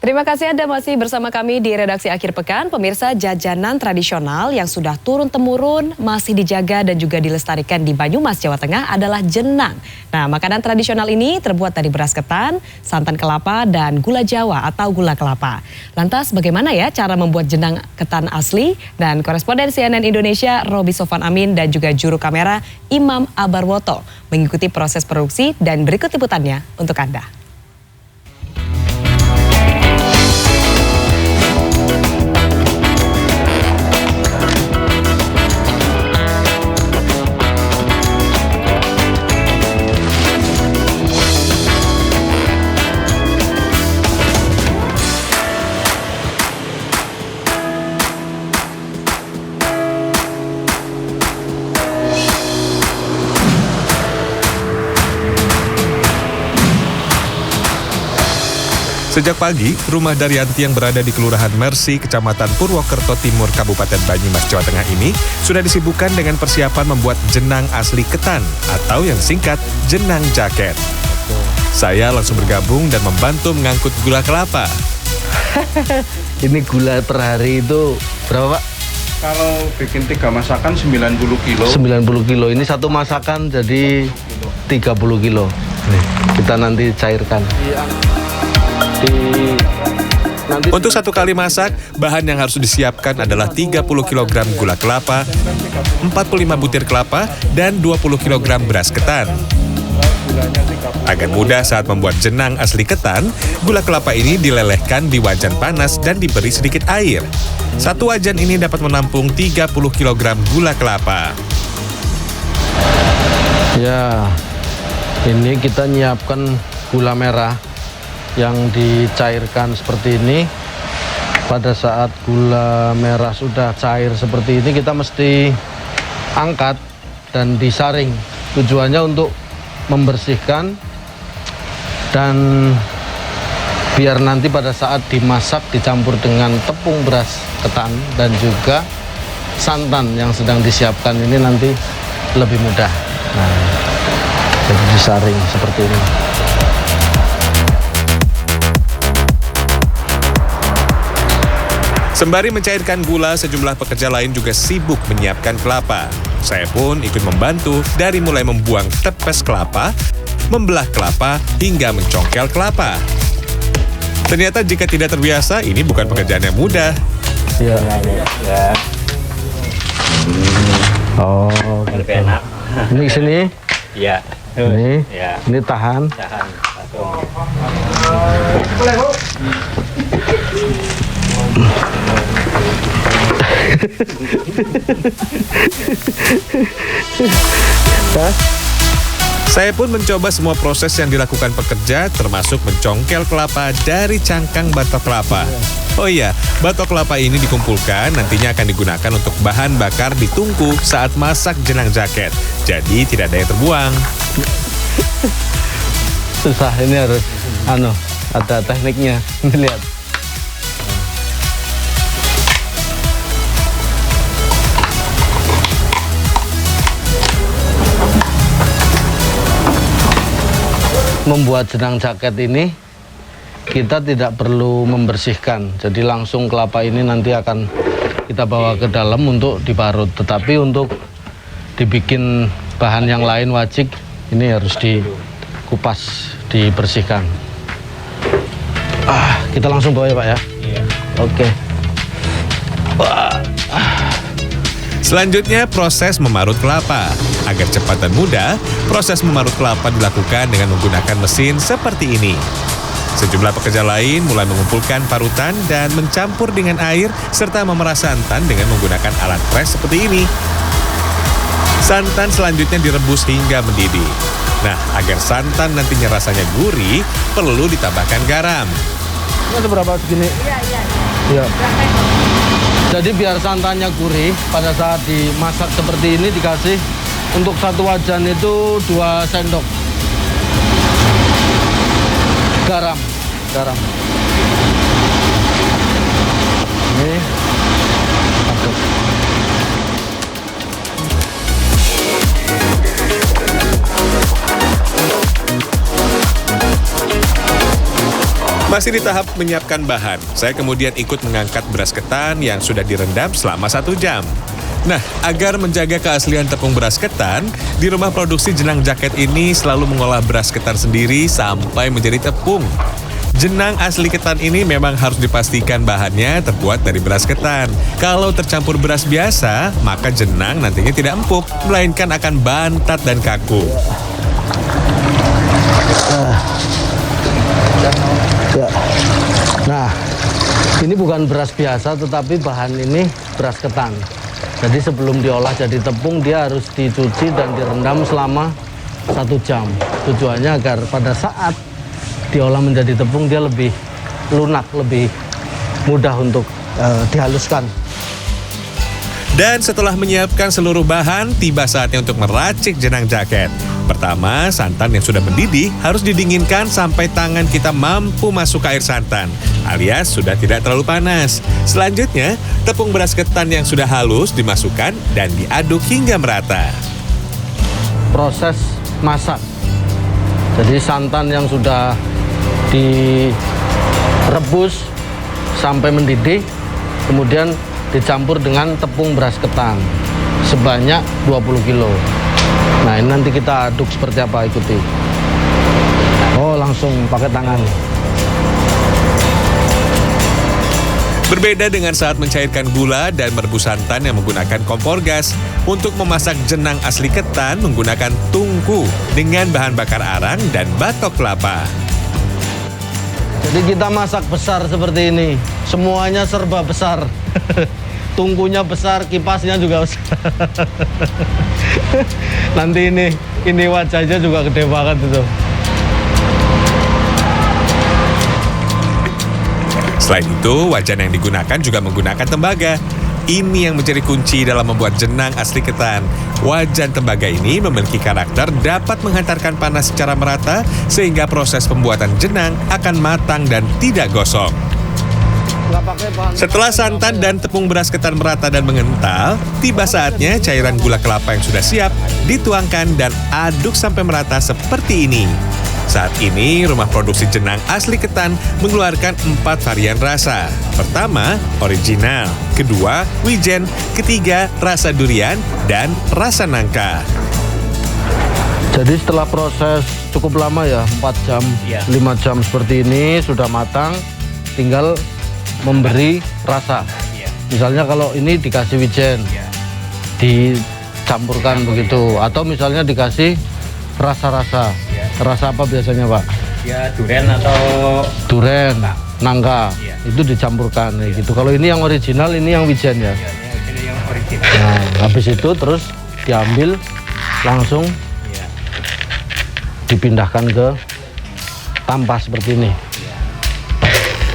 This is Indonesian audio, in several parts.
Terima kasih Anda masih bersama kami di redaksi Akhir Pekan. Pemirsa, jajanan tradisional yang sudah turun-temurun masih dijaga dan juga dilestarikan di Banyumas, Jawa Tengah adalah jenang. Nah, makanan tradisional ini terbuat dari beras ketan, santan kelapa, dan gula Jawa atau gula kelapa. Lantas bagaimana ya cara membuat jenang ketan asli? Dan koresponden CNN Indonesia Roby Sofan Amin dan juga juru kamera Imam Abarwoto mengikuti proses produksi dan berikut liputannya untuk Anda. Sejak pagi, rumah Daryanti yang berada di Kelurahan Mersi, Kecamatan Purwokerto Timur, Kabupaten Banyumas, Jawa Tengah ini sudah disibukkan dengan persiapan membuat jenang asli ketan atau yang singkat jenang jaket. Saya langsung bergabung dan membantu mengangkut gula kelapa. Ini gula per hari itu berapa, Pak? Kalau bikin 3 masakan 90 kilo. 90 kilo. Ini satu masakan jadi 30 kilo. Nih, kita nanti cairkan. Untuk satu kali masak, bahan yang harus disiapkan adalah 30 kg gula kelapa, 45 butir kelapa, dan 20 kg beras ketan. Agar mudah saat membuat jenang asli ketan, gula kelapa ini dilelehkan di wajan panas dan diberi sedikit air. Satu wajan ini dapat menampung 30 kg gula kelapa. Ya, ini kita nyiapkan gula merah yang dicairkan seperti ini. Pada saat gula merah sudah cair seperti ini, kita mesti angkat dan disaring. Tujuannya untuk membersihkan dan biar nanti pada saat dimasak dicampur dengan tepung beras ketan dan juga santan yang sedang disiapkan ini nanti lebih mudah. Nah, jadi disaring seperti ini. Sembari mencairkan gula, sejumlah pekerja lain juga sibuk menyiapkan kelapa. Saya pun ikut membantu dari mulai membuang tepes kelapa, membelah kelapa, hingga mencongkel kelapa. Ternyata jika tidak terbiasa, ini bukan pekerjaan yang mudah. Ya. Oh, lebih enak. Ini sini. Iya. Ini. Ya. Ini tahan. Tahan. Saya pun mencoba semua proses yang dilakukan pekerja, termasuk mencongkel kelapa dari cangkang batok kelapa. Oh iya, batok kelapa ini dikumpulkan, nantinya akan digunakan untuk bahan bakar di tungku saat masak jenang jaket. Jadi tidak ada yang terbuang. Susah, ini harus ada tekniknya. Lihat. Membuat jenang jaket ini kita tidak perlu membersihkan, jadi langsung kelapa ini nanti akan kita bawa ke dalam untuk diparut. Tetapi untuk dibikin bahan yang lain wajib ini harus dikupas, dibersihkan. Kita langsung bawa ya, Pak ya. Iya. Oke. Selanjutnya proses memarut kelapa. Agar cepat dan mudah, proses memarut kelapa dilakukan dengan menggunakan mesin seperti ini. Sejumlah pekerja lain mulai mengumpulkan parutan dan mencampur dengan air serta memerah santan dengan menggunakan alat pres seperti ini. Santan selanjutnya direbus hingga mendidih. Nah, agar santan nantinya rasanya gurih, perlu ditambahkan garam. Ini ada berapa segini? Iya. Jadi biar santannya gurih, pada saat dimasak seperti ini dikasih untuk satu wajan itu 2 sendok garam. Ini aduk. Masih di tahap menyiapkan bahan, saya kemudian ikut mengangkat beras ketan yang sudah direndam selama 1 jam. Nah, agar menjaga keaslian tepung beras ketan, di rumah produksi Jenang Jaket ini selalu mengolah beras ketan sendiri sampai menjadi tepung. Jenang asli ketan ini memang harus dipastikan bahannya terbuat dari beras ketan. Kalau tercampur beras biasa, maka jenang nantinya tidak empuk, melainkan akan bantat dan kaku. Ya. Nah, ini bukan beras biasa, tetapi bahan ini beras ketan. Jadi sebelum diolah jadi tepung, dia harus dicuci dan direndam selama 1 jam. Tujuannya agar pada saat diolah menjadi tepung, dia lebih lunak, lebih mudah untuk dihaluskan. Dan setelah menyiapkan seluruh bahan, tiba saatnya untuk meracik jenang jaket. Pertama, santan yang sudah mendidih harus didinginkan sampai tangan kita mampu masuk ke air santan, alias sudah tidak terlalu panas. Selanjutnya, tepung beras ketan yang sudah halus dimasukkan dan diaduk hingga merata. Proses masak. Jadi santan yang sudah direbus sampai mendidih, kemudian dicampur dengan tepung beras ketan sebanyak 20 kilo. Nah, ini nanti kita aduk seperti apa, ikuti. Oh, langsung pakai tangan. Berbeda dengan saat mencairkan gula dan merebus santan yang menggunakan kompor gas. Untuk memasak jenang asli ketan menggunakan tungku dengan bahan bakar arang dan batok kelapa. Jadi kita masak besar seperti ini. Semuanya serba besar. Tungkunya besar, kipasnya juga besar. Nanti ini wajahnya juga gede banget itu. Selain itu, wajan yang digunakan juga menggunakan tembaga. Ini yang menjadi kunci dalam membuat jenang asli ketan. Wajan tembaga ini memiliki karakter dapat menghantarkan panas secara merata sehingga proses pembuatan jenang akan matang dan tidak gosong. Setelah santan dan tepung beras ketan merata dan mengental, tiba saatnya cairan gula kelapa yang sudah siap dituangkan dan aduk sampai merata seperti ini. Saat ini, rumah produksi jenang asli ketan mengeluarkan 4 varian rasa. Pertama, original. Kedua, wijen. Ketiga, rasa durian. Dan rasa nangka. Jadi setelah proses cukup lama ya, 4 jam, 5 jam seperti ini, sudah matang, tinggal memberi rasa. Misalnya kalau ini dikasih wijen, dicampurkan begitu. Atau misalnya dikasih rasa-rasa. Rasa apa biasanya, Pak? Ya, durian atau Durian, nangka. Itu dicampurkan gitu. Kalau ini yang original, ini yang wijen ya. ini yang original. Nah, habis itu terus diambil langsung dipindahkan ke tampah seperti ini.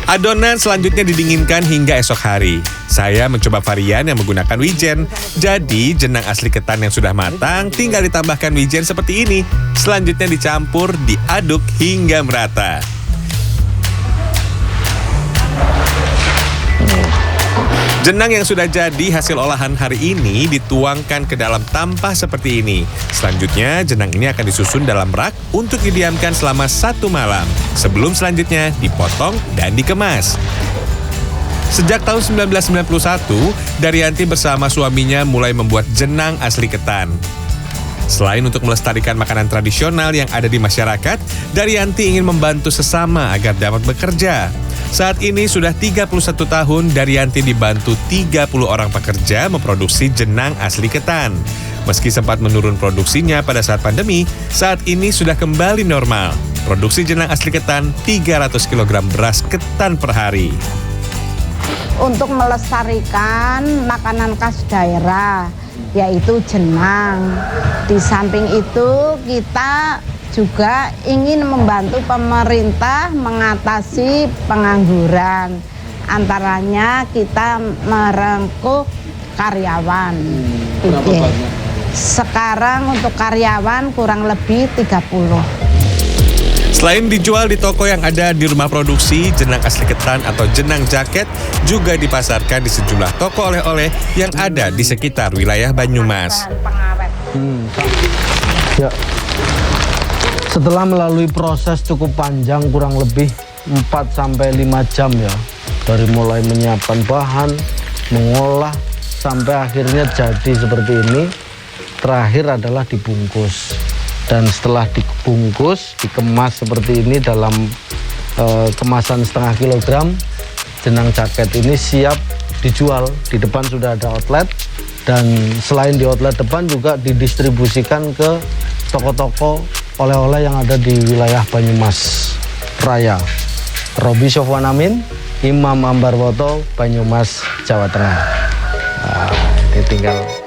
Adonan selanjutnya didinginkan hingga esok hari. Saya mencoba varian yang menggunakan wijen. Jadi, jenang asli ketan yang sudah matang tinggal ditambahkan wijen seperti ini. Selanjutnya dicampur, diaduk hingga merata. Jenang yang sudah jadi hasil olahan hari ini dituangkan ke dalam tampah seperti ini. Selanjutnya, jenang ini akan disusun dalam rak untuk didiamkan selama 1 malam. Sebelum selanjutnya dipotong dan dikemas. Sejak tahun 1991, Daryanti bersama suaminya mulai membuat jenang asli ketan. Selain untuk melestarikan makanan tradisional yang ada di masyarakat, Daryanti ingin membantu sesama agar dapat bekerja. Saat ini sudah 31 tahun Daryanti dibantu 30 orang pekerja memproduksi jenang asli ketan. Meski sempat menurun produksinya pada saat pandemi, saat ini sudah kembali normal. Produksi jenang asli ketan 300 kg beras ketan per hari. Untuk melestarikan makanan khas daerah, yaitu jenang. Di samping itu kita juga ingin membantu pemerintah mengatasi pengangguran. Antaranya kita merekrut karyawan. Berapa banyak? Sekarang untuk karyawan kurang lebih 30. Selain dijual di toko yang ada di rumah produksi, jenang asli ketan atau jenang jaket juga dipasarkan di sejumlah toko oleh-oleh yang ada di sekitar wilayah Banyumas. Ya. Setelah melalui proses cukup panjang, kurang lebih 4-5 jam ya, dari mulai menyiapkan bahan, mengolah sampai akhirnya jadi seperti ini. Terakhir adalah dibungkus, dan setelah dibungkus dikemas seperti ini dalam kemasan setengah kilogram, jenang jaket ini siap dijual. Di depan sudah ada outlet, dan selain di outlet depan juga didistribusikan ke toko-toko oleh-oleh yang ada di wilayah Banyumas Raya. Robi Sofwan Amin, Imam Ambarwoto, Banyumas, Jawa Tengah. Nah, ditinggal